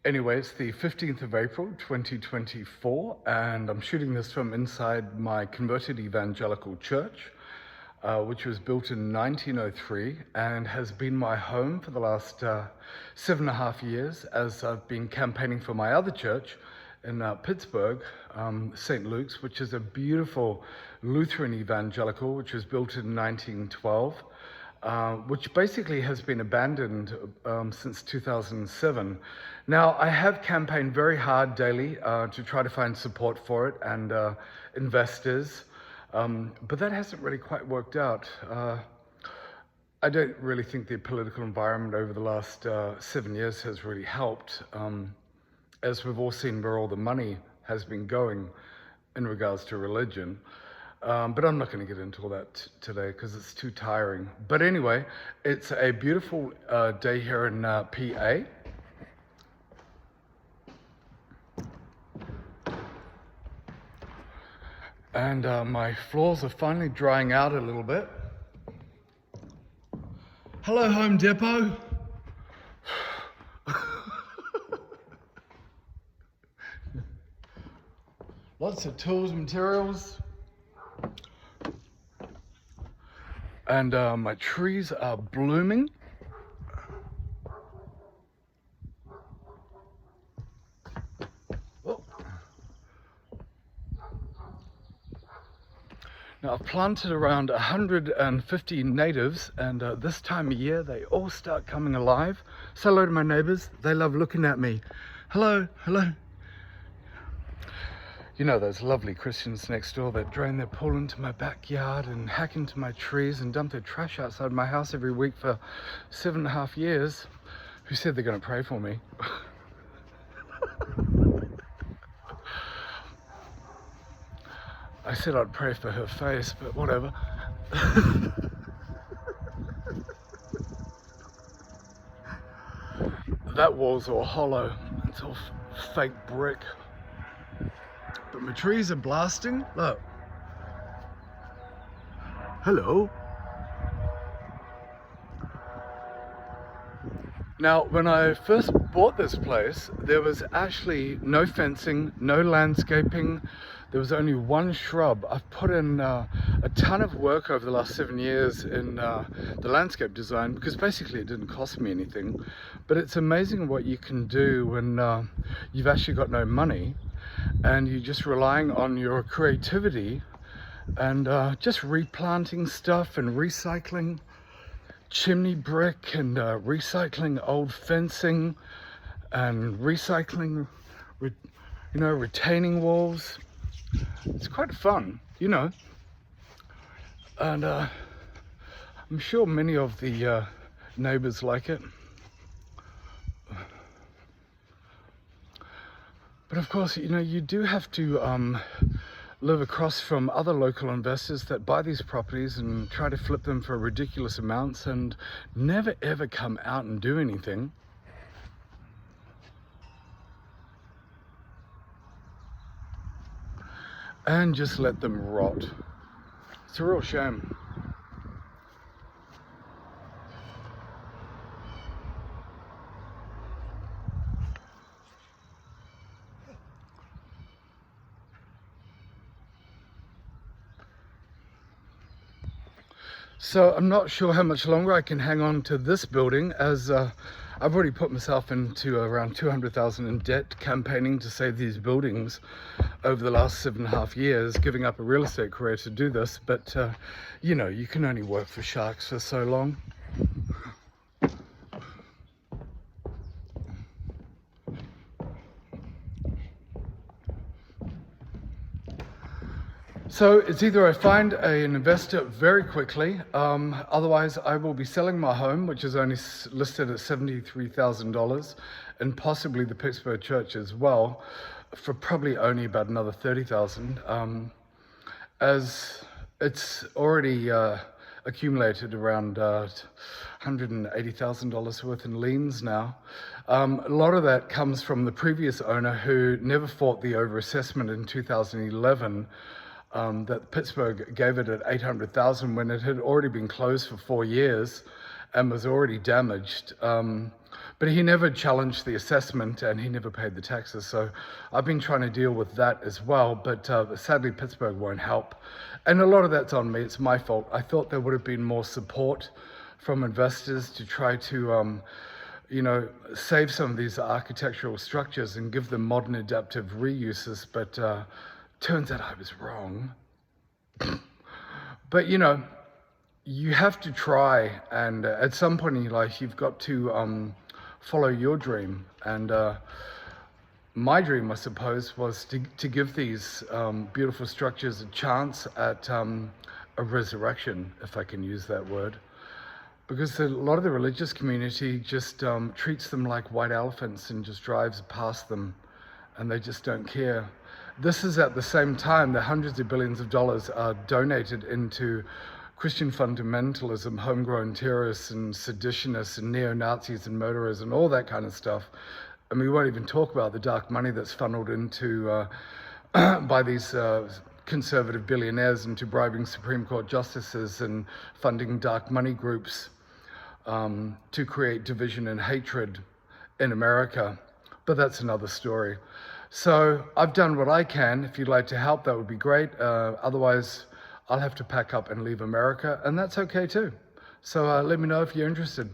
Anyway, it's the 15th of April, 2024, and I'm shooting this from inside my converted evangelical church, which was built in 1903 and has been my home for the last 7.5 years as I've been campaigning for my other church in Pittsburgh, St. Luke's, which is a beautiful Lutheran evangelical, which was built in 1912. Which basically has been abandoned since 2007. Now, I have campaigned very hard daily to try to find support for it and investors, but that hasn't really quite worked out. I don't really think the political environment over the last 7 years has really helped, as we've all seen where all the money has been going in regards to religion. But I'm not going to get into all that today because it's too tiring. But anyway, it's a beautiful day here in PA. And my floors are finally drying out a little bit. Hello, Home Depot. Lots of tools, materials. And my trees are blooming. Oh. Now I've planted around 150 natives, and this time of year they all start coming alive. Say hello to my neighbors. They love looking at me. Hello, hello. You know those lovely Christians next door that drain their pool into my backyard and hack into my trees and dump their trash outside my house every week for 7.5 years, who said they're going to pray for me. I said I'd pray for her face, but whatever. That wall's all hollow. It's all fake brick. But my trees are blasting. Look. Hello. Now, when I first bought this place, there was actually no fencing, no landscaping. There was only one shrub. I've put in a ton of work over the last 7 years in the landscape design because basically it didn't cost me anything. But it's amazing what you can do when you've actually got no money and you're just relying on your creativity and just replanting stuff and recycling chimney brick and recycling old fencing and recycling, retaining walls. It's quite fun, and I'm sure many of the neighbors like it. But of course, you do have to live across from other local investors that buy these properties and try to flip them for ridiculous amounts and never ever come out and do anything. And just let them rot. It's a real shame. So I'm not sure how much longer I can hang on to this building, as I've already put myself into around 200,000 in debt campaigning to save these buildings over the last 7.5 years, giving up a real estate career to do this. But you can only work for sharks for so long. So it's either I find an investor very quickly, otherwise I will be selling my home, which is only listed at $73,000, and possibly the Pittsburgh church as well, for probably only about another $30,000, as it's already accumulated around $180,000 worth in liens now. A lot of that comes from the previous owner who never fought the overassessment in 2011. That Pittsburgh gave it at $800,000 when it had already been closed for 4 years and was already damaged. But he never challenged the assessment and he never paid the taxes. So I've been trying to deal with that as well, but sadly Pittsburgh won't help. And a lot of that's on me, it's my fault. I thought there would have been more support from investors to try to save some of these architectural structures and give them modern adaptive reuses, but turns out I was wrong. But you have to try, and at some point in your life you've got to follow your dream. And my dream, I suppose, was to give these beautiful structures a chance at a resurrection, if I can use that word. Because a lot of the religious community just treats them like white elephants and just drives past them, and they just don't care. This is at the same time that hundreds of billions of dollars are donated into Christian fundamentalism, homegrown terrorists and seditionists and neo-Nazis and murderers and all that kind of stuff. And we won't even talk about the dark money that's funneled into by these conservative billionaires into bribing Supreme Court justices and funding dark money groups to create division and hatred in America. But that's another story. So I've done what I can. If you'd like to help, that would be great. Otherwise, I'll have to pack up and leave America, and that's okay too. So let me know if you're interested.